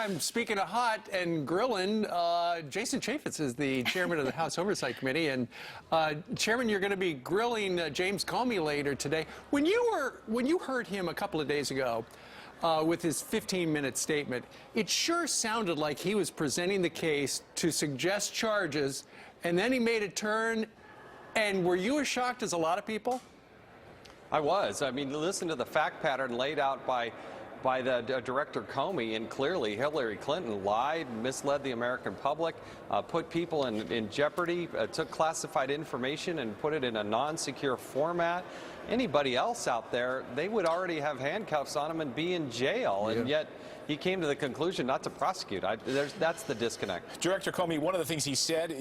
I'm speaking of hot and grilling. Jason Chaffetz is the chairman of the House Oversight Committee, and Chairman, you're going to be grilling James Comey later today. When you heard him a couple of days ago with his 15-minute statement, it sure sounded like he was presenting the case to suggest charges, and then he made a turn. And were you as shocked as a lot of people? I was. I mean, listen to the fact pattern laid out by the Director Comey, and clearly Hillary Clinton lied, misled the American public, put people in jeopardy, took classified information and put it in a non-secure format. Anybody else out there, they would already have handcuffs on them and be in jail, and yet he came to the conclusion not to prosecute. That's the disconnect. Director Comey, one of the things he said,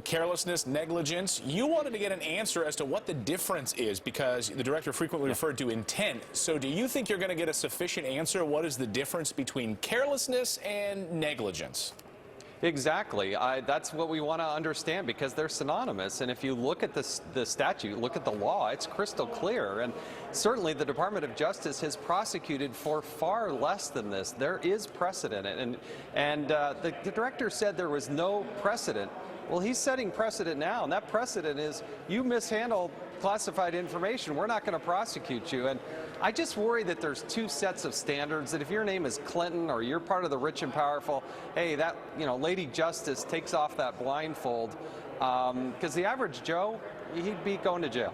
carelessness, negligence, you wanted to get an answer as to what the difference is, because the director frequently referred to intent. So do you think you're going to get a sufficient answer? What is the difference between carelessness and negligence? Exactly. That's what we want to understand, because they're synonymous. And if you look at the statute, look at the law, it's crystal clear. And certainly the Department of Justice has prosecuted for far less than this. There is precedent. And the director said there was no precedent. Well, he's setting precedent now, and that precedent is you mishandled classified information, we're not going to prosecute you. And I just worry that there's two sets of standards, that if your name is Clinton or you're part of the rich and powerful, hey, that, Lady Justice takes off that blindfold, because the average Joe, he'd be going to jail.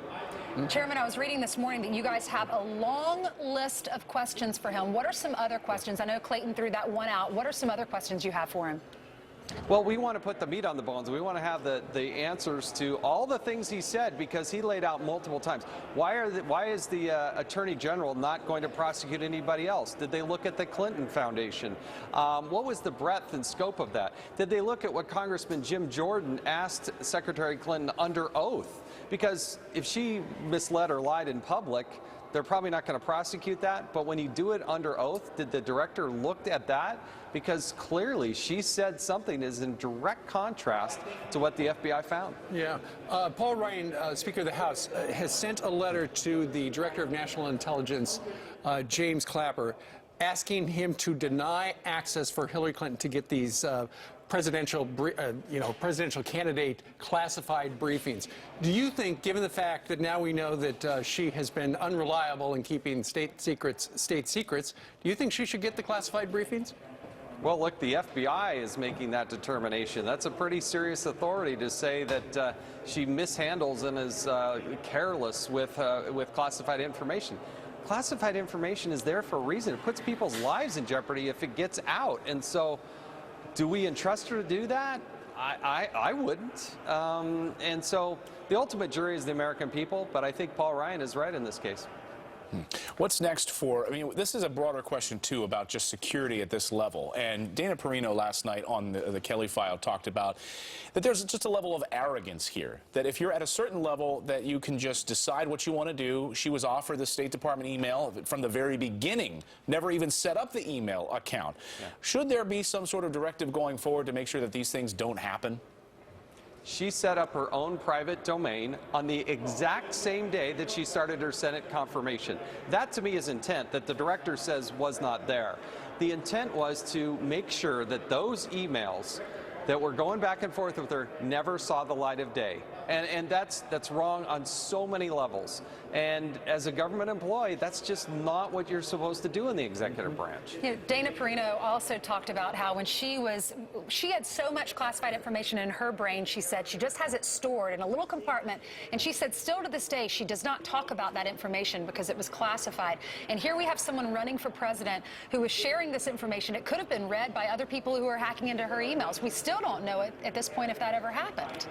Chairman, I was reading this morning that you guys have a long list of questions for him. What are some other questions? I know Clayton threw that one out. What are some other questions you have for him? Well, we want to put the meat on the bones. We want to have the answers to all the things he said, because he laid out multiple times. Why is the Attorney General not going to prosecute anybody else? Did they look at the Clinton Foundation? What was the breadth and scope of that? Did they look at what Congressman Jim Jordan asked Secretary Clinton under oath? Because if she misled or lied in public, they're probably not going to prosecute that. But when you do it under oath, did the director look at that? Because clearly she said something is in direct contrast to what the FBI found. Yeah. Paul Ryan, Speaker of the House, has sent a letter to the Director of National Intelligence, James Clapper, asking him to deny access for Hillary Clinton to get these presidential candidate classified briefings. Do you think, given the fact that now we know that she has been unreliable in keeping state secrets, do you think she should get the classified briefings? Well, look, the FBI is making that determination. That's a pretty serious authority to say that she mishandles and is careless with classified information. Classified information is there for a reason. It puts people's lives in jeopardy if it gets out. And so, do we entrust her to do that? I wouldn't. And so, the ultimate jury is the American people, but I think Paul Ryan is right in this case. What's next for, this is a broader question, too, about just security at this level. And Dana Perino last night on the Kelly File talked about that there's just a level of arrogance here, that if you're at a certain level that you can just decide what you want to do. She was offered the State Department email from the very beginning, never even set up the email account. Yeah. Should there be some sort of directive going forward to make sure that these things don't happen? She set up her own private domain on the exact same day that she started her Senate confirmation. That, to me, is intent that the director says was not there. The intent was to make sure that those emails that were going back and forth with her never saw the light of day. And that's wrong on so many levels. And as a government employee, that's just not what you're supposed to do in the executive branch. Dana Perino also talked about how when she had so much classified information in her brain, she said she just has it stored in a little compartment. And she said still to this day, she does not talk about that information because it was classified. And here we have someone running for president who is sharing this information. It could have been read by other people who are hacking into her emails. We still don't know at this point if that ever happened.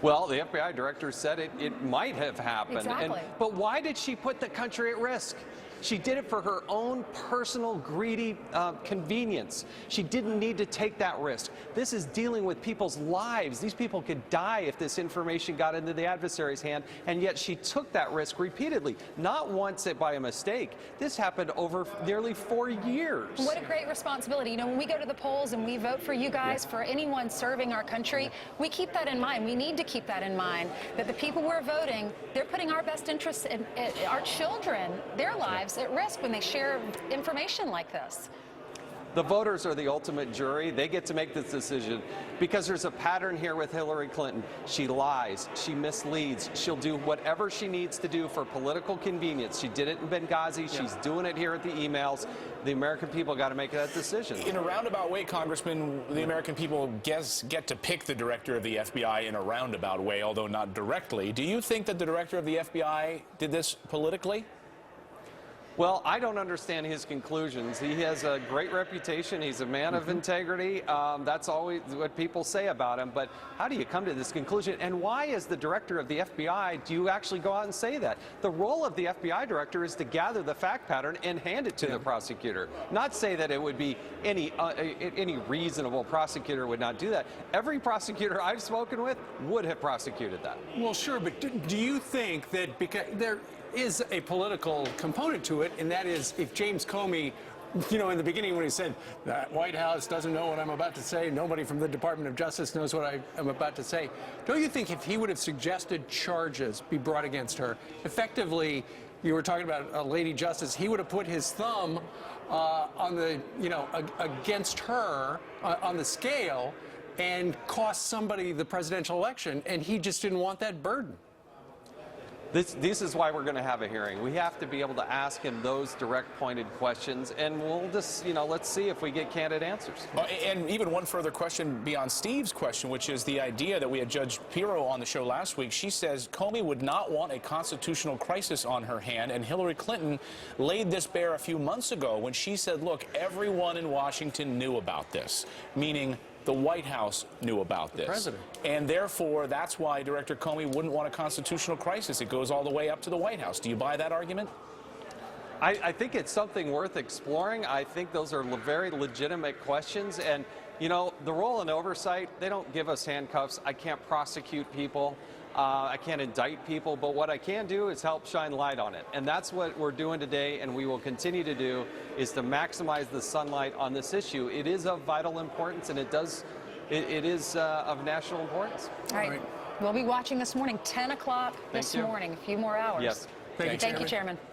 Well, the FBI director said it might have happened. Exactly. But why did she put the country at risk? She did it for her own personal greedy convenience. She didn't need to take that risk. This is dealing with people's lives. These people could die if this information got into the adversary's hand, and yet she took that risk repeatedly, not once by a mistake. This happened over nearly 4 years. What a great responsibility. When we go to the polls and we vote for you guys, for anyone serving our country, we keep that in mind. We need to keep that in mind, that the people we're voting, they're putting our best interests in our children, their lives, at risk when they share information like this. The voters are the ultimate jury. They get to make this decision because there's a pattern here with Hillary Clinton. She lies, she misleads, she'll do whatever she needs to do for political convenience. She did it in Benghazi, she's doing it here at the emails. The American people got to make that decision. In a roundabout way, Congressman, the American people get to pick the director of the FBI in a roundabout way, although not directly. Do you think that the director of the FBI did this politically? Well, I don't understand his conclusions. He has a great reputation. He's a man of integrity. That's always what people say about him. But how do you come to this conclusion? And why, as the director of the FBI, do you actually go out and say that? The role of the FBI director is to gather the fact pattern and hand it to the prosecutor, not say that it would be any reasonable prosecutor would not do that. Every prosecutor I've spoken with would have prosecuted that. Well, sure, but do you think that because there is a political component to it, and that is if James Comey, you know, in the beginning when he said, the White House doesn't know what I'm about to say, nobody from the Department of Justice knows what I'm about to say, don't you think if he would have suggested charges be brought against her, effectively, you were talking about a lady justice, he would have put his thumb on the, you know, against her on the scale and cost somebody the presidential election, and he just didn't want that burden. This is why we're going to have a hearing. We have to be able to ask him those direct pointed questions, and we'll just, you know, let's see if we get candid answers. And even one further question beyond Steve's question, which is the idea that we had Judge Pirro on the show last week. She says Comey would not want a constitutional crisis on her hand, and Hillary Clinton laid this bare a few months ago when she said, look, everyone in Washington knew about this, meaning the White House knew about this. President. And therefore, that's why Director Comey wouldn't want a constitutional crisis. It goes all the way up to the White House. Do you buy that argument? I think it's something worth exploring. I think those are very legitimate questions. And, you know, the role in oversight, they don't give us handcuffs. I can't prosecute people. I can't indict people. But what I can do is help shine light on it. And that's what we're doing today, and we will continue to do, is to maximize the sunlight on this issue. It is of vital importance, and it is of national importance. All right. We'll be watching this morning, 10 o'clock this morning, a few more hours. Yes. Thank you, Chairman.